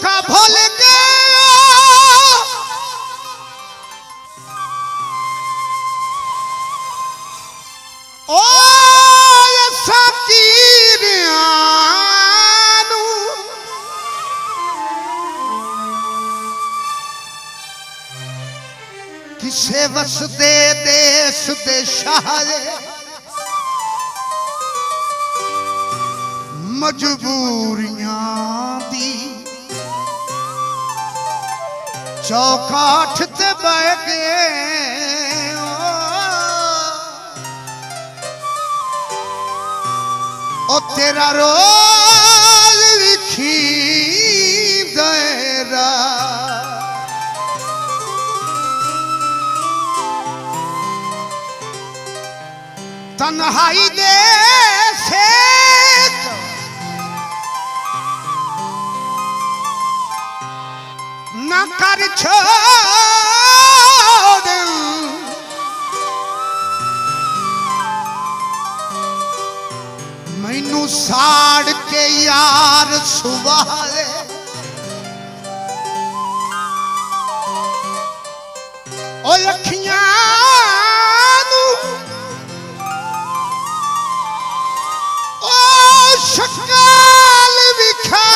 का भूल गए ओ साकीरियानु किसे वसदे देश दे शाहे मजबूरियां दी चौकाठ ते बह गए ओ तेरा रोज लिखी देरा तन्हाई दे से न कर छोड़ मैनू साड़ के यार सुवाले ओ अखियां ओ शक्ल विखा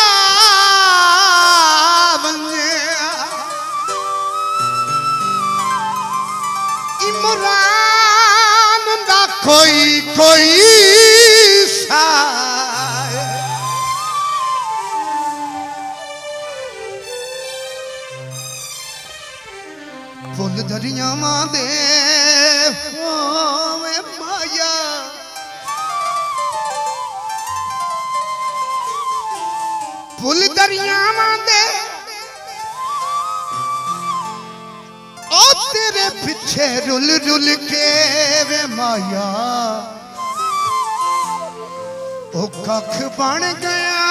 इमरान दा कोई कोई फुल दरियावां दे होवे माया फुल दरियावां दे ओ तेरे पीछे रुल रुल के वे माया ओ कख बन गया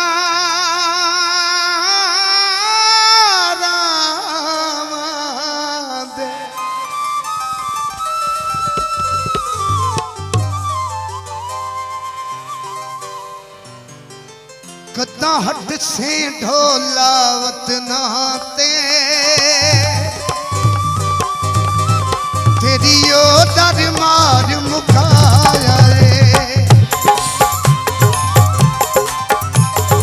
कदा हट से ढोलावत नाते तेरी ओ दर मार मुकाया रे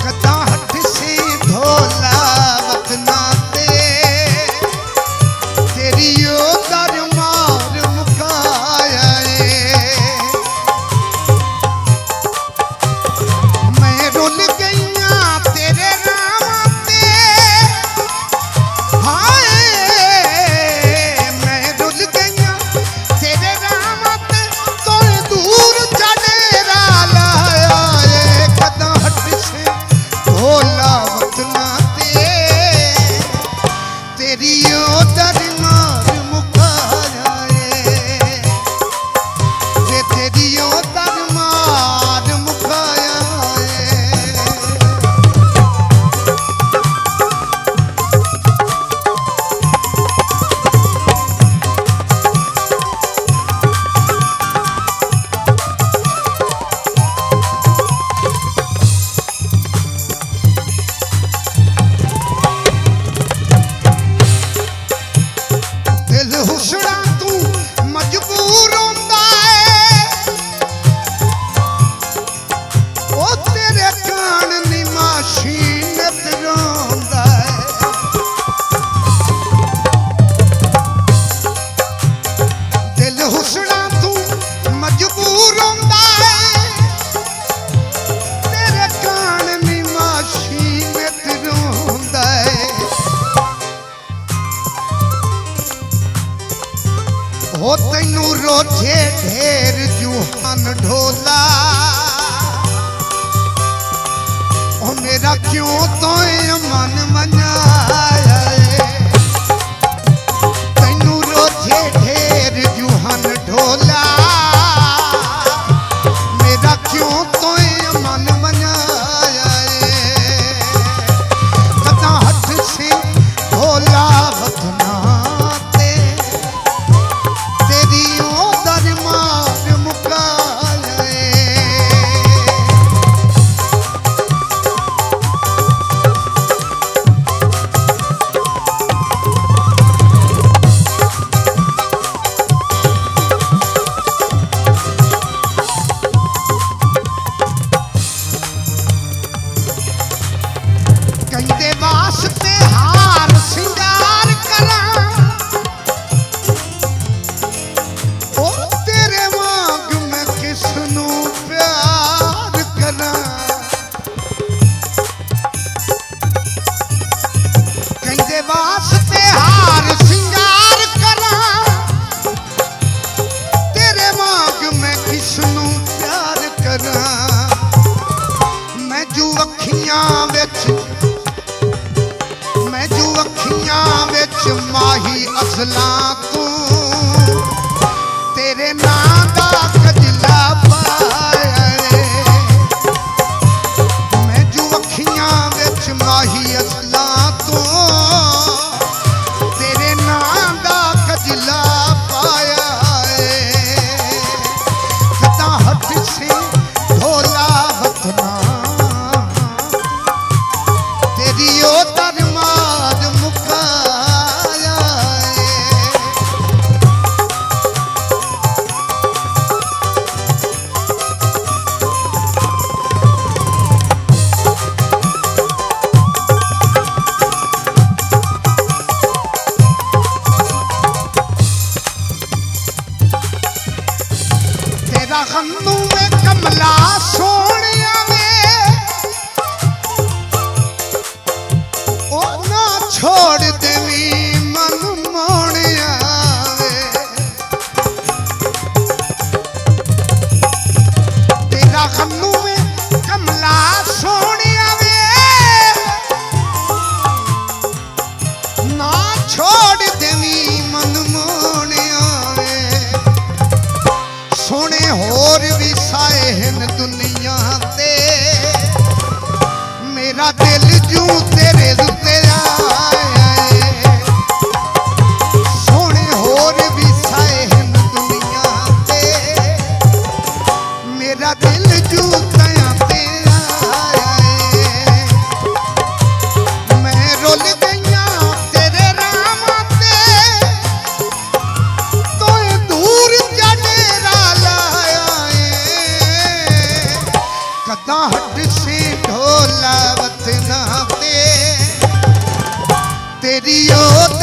कदा हट से ढोलावत नाते तेरी ओ दर मार मुकाया रे मैं रुल गई तेरे नाम ते हाँ अखियां विच मैं जू अखियां विच माही असला तू तेरे नां दा कजला पाया मैं जू अखियां विच माही असला तू तेरे नां दा कजला पाया कदा हथ से ढोला बतना तेरी ओ दरमाद मुकाया तेरा गन्नू में कमला सोनिया में ओ ना छोड़ देवी मन मोनिया वे तेरा गन्नू में कमला सोनिया वे ना छोड़ देवी मन मोनिया वे सोने होर भी साए हैं दुनिया ते मेरा दिल जू तेरे उत्ते आया सोने होर भी साए हैं दुनिया ते मेरा दिल जू तया ते आया मैं रुल गईया तेरे राम ते तोए दूर जडेरा लाया कदा हट से ढोला वतना ते तेरी ओ